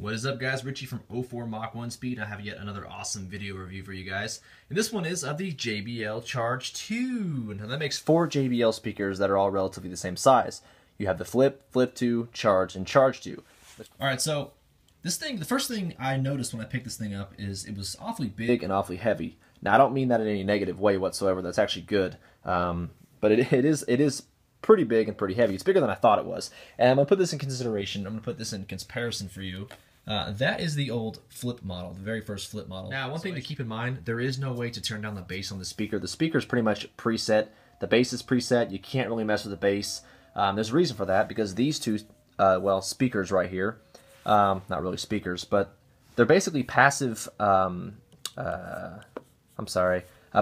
What is up, guys? Richie from 04 Mach 1 Speed. I have yet another awesome video review for you guys. And this one is of the jBL Charge 2. Now that makes 4 jBL speakers that are all relatively the same size. You have the Flip, Flip 2, Charge, and Charge 2. Alright, so this thing, the first thing I noticed when I picked this thing up is it was awfully big and awfully heavy. Now I don't mean that in any negative way whatsoever. That's actually good. But it is pretty big and pretty heavy. It's bigger than I thought it was. And I'm going to put this in consideration. I'm going to put this in comparison for you. That is the old Flip model, the very first Flip model. Now, one thing to keep in mind, there is no way to turn down the bass on the speaker. The speaker is pretty much preset. The bass is preset. You can't really mess with the bass. There's a reason for that, because these two, speakers right here, not really speakers, but they're basically passive,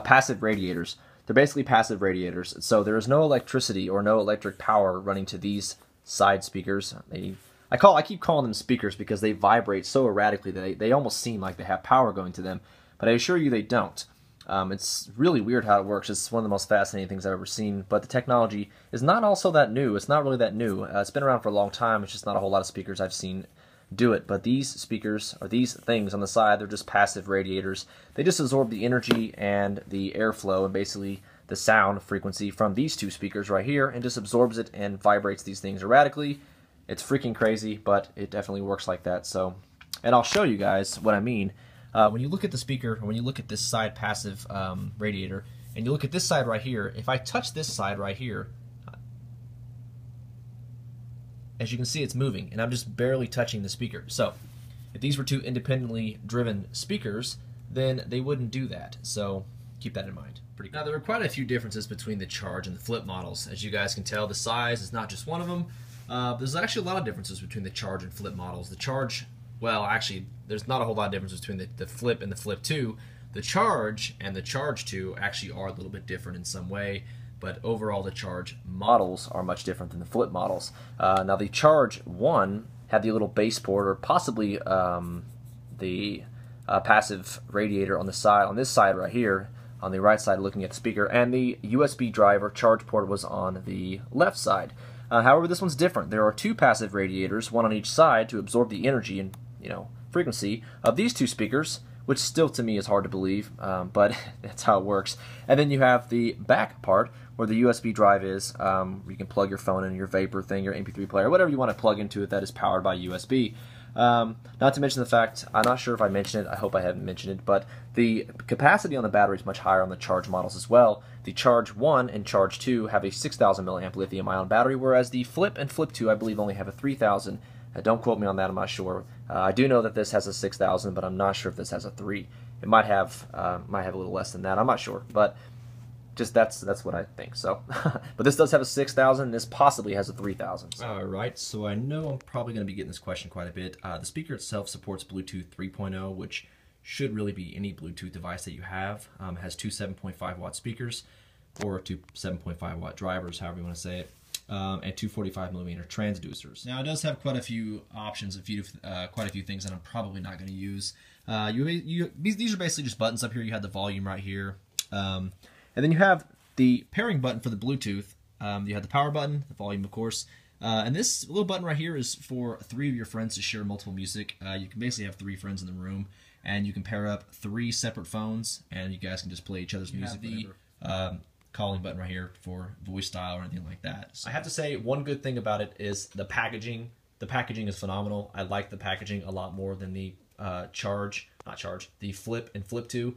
passive radiators. They're basically passive radiators. So there is no electricity or no electric power running to these side speakers. I keep calling them speakers because they vibrate so erratically that they almost seem like they have power going to them, but I assure you they don't. It's really weird how it works. It's one of the most fascinating things I've ever seen, but the technology is not also that new. It's not really that new. It's been around for a long time. It's just not a whole lot of speakers I've seen do it, but these speakers, or these things on the side, they're just passive radiators. They just absorb the energy and the airflow and basically the sound frequency from these two speakers right here and just absorbs it and vibrates these things erratically. It's freaking crazy, but it definitely works like that. So, and I'll show you guys what I mean. When you look at the speaker, or when you look at this side passive radiator, and you look at this side right here, if I touch this side right here, as you can see, it's moving, and I'm just barely touching the speaker. So, if these were two independently driven speakers, then they wouldn't do that. So, keep that in mind. Pretty cool. Now, there are quite a few differences between the Charge and the Flip models. As you guys can tell, the size is not just one of them. There's actually a lot of differences between the Charge and Flip models. The Charge, well, actually, there's not a whole lot of difference between the Flip and the Flip 2. The Charge and the Charge 2 actually are a little bit different in some way, but overall the Charge models are much different than the Flip models. Now, the Charge 1 had the little bass port, or possibly the passive radiator on the side, on this side right here, on the right side looking at the speaker, and the USB drive or charge port was on the left side. However, this one's different. There are two passive radiators, one on each side, to absorb the energy and frequency of these two speakers, which still to me is hard to believe, but that's how it works. And then you have the back part where the USB drive is, where you can plug your phone in, your Vapor thing, your MP3 player, whatever you want to plug into it that is powered by USB. Not to mention the fact, I'm not sure if I mentioned it, I hope I haven't mentioned it, but the capacity on the battery is much higher on the Charge models as well. The Charge 1 and Charge 2 have a 6,000 milliamp lithium-ion battery, whereas the Flip and Flip 2, I believe, only have a 3,000. Don't quote me on that, I'm not sure. I do know that this has a 6,000, but I'm not sure if this has a 3. It might have a little less than that, I'm not sure, but just that's what I think. So, but this does have a 6,000, and this possibly has a 3,000. So. All right, so I know I'm probably going to be getting this question quite a bit. The speaker itself supports Bluetooth 3.0, which should really be any Bluetooth device that you have. It has two 7.5 watt speakers, or two 7.5 watt drivers, however you want to say it, and two 45 millimeter transducers. Now, it does have quite a few options, quite a few things that I'm probably not going to use. These are basically just buttons up here. You have the volume right here. And then you have the pairing button for the Bluetooth. You have the power button, the volume, of course. And this little button right here is for 3 of your friends to share multiple music. You can basically have 3 friends in the room, and you can pair up 3 separate phones, and you guys can just play each other's music. The calling button right here for voice dial or anything like that. So I have to say, one good thing about it is the packaging. The packaging is phenomenal. I like the packaging a lot more than the the Flip and Flip 2.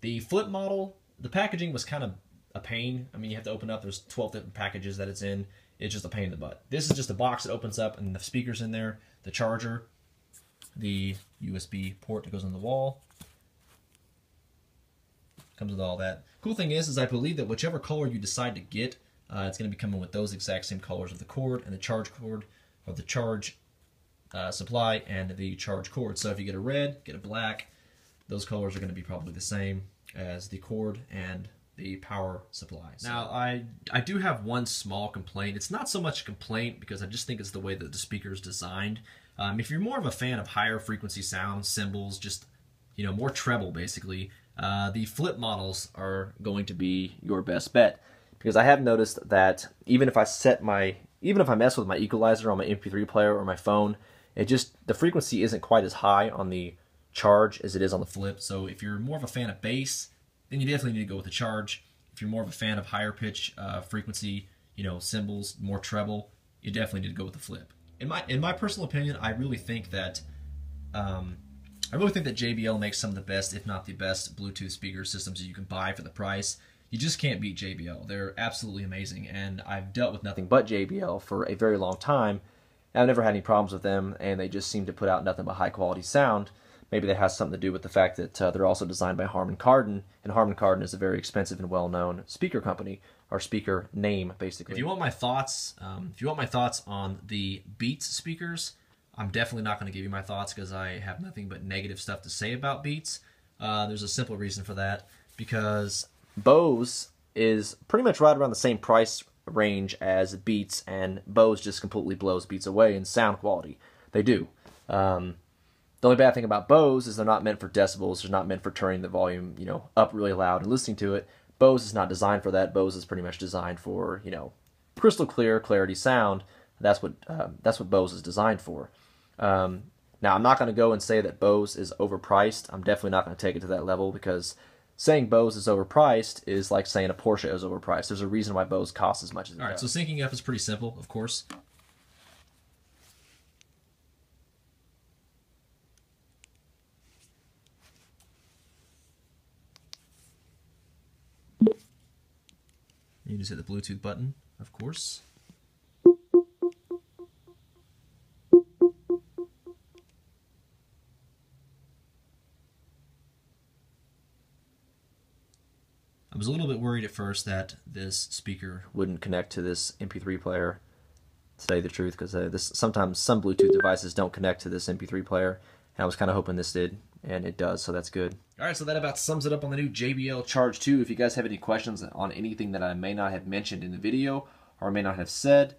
The Flip model, the packaging was kind of a pain. I mean, you have to open up. There's 12 different packages that it's in. It's just a pain in the butt. This is just a box that opens up, and the speaker's in there, the charger, the USB port that goes on the wall. Comes with all that. Cool thing is I believe that whichever color you decide to get, it's going to be coming with those exact same colors of the cord and the charge cord, or the charge supply and the charge cord. So if you get a red, get a black, those colors are going to be probably the same as the cord and the power supply. So. Now, I do have one small complaint. It's not so much a complaint because I just think it's the way that the speaker is designed. If you're more of a fan of higher frequency sounds, cymbals, just more treble basically, the Flip models are going to be your best bet, because I have noticed that even if I mess with my equalizer on my MP3 player or my phone, the frequency isn't quite as high on the charge as it is on the flip. So if you're more of a fan of bass, then you definitely need to go with the charge. If you're more of a fan of higher pitch frequency, cymbals, more treble, you definitely need to go with the flip. In my personal opinion, I really think that JBL makes some of the best, if not the best, Bluetooth speaker systems that you can buy for the price. You just can't beat JBL. They're absolutely amazing, and I've dealt with nothing but JBL for a very long time. I've never had any problems with them, and they just seem to put out nothing but high-quality sound. Maybe that has something to do with the fact that they're also designed by Harman Kardon, and Harman Kardon is a very expensive and well-known speaker company, or speaker name, basically. If you want my thoughts, on the Beats speakers, I'm definitely not going to give you my thoughts because I have nothing but negative stuff to say about Beats. There's a simple reason for that, because Bose is pretty much right around the same price range as Beats, and Bose just completely blows Beats away in sound quality. They do. The only bad thing about Bose is they're not meant for decibels. They're not meant for turning the volume, up really loud and listening to it. Bose is not designed for that. Bose is pretty much designed for, crystal clear, clarity sound. That's what Bose is designed for. Now, I'm not going to go and say that Bose is overpriced. I'm definitely not going to take it to that level, because saying Bose is overpriced is like saying a Porsche is overpriced. There's a reason why Bose costs as much as it does. All right, so syncing up is pretty simple, of course. You just hit the Bluetooth button, of course. I was a little bit worried at first that this speaker wouldn't connect to this MP3 player, to tell you the truth, because sometimes some Bluetooth devices don't connect to this MP3 player, and I was kind of hoping this did, and it does, so that's good. Alright, so that about sums it up on the new JBL Charge 2. If you guys have any questions on anything that I may not have mentioned in the video, or may not have said,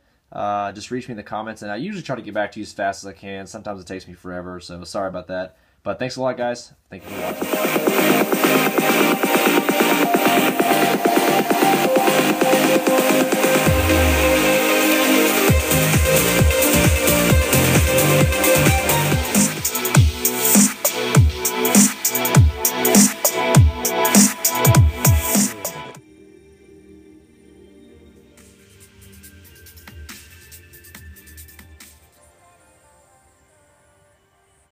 just reach me in the comments, and I usually try to get back to you as fast as I can. Sometimes it takes me forever, so sorry about that. But thanks a lot, guys. Thank you for watching.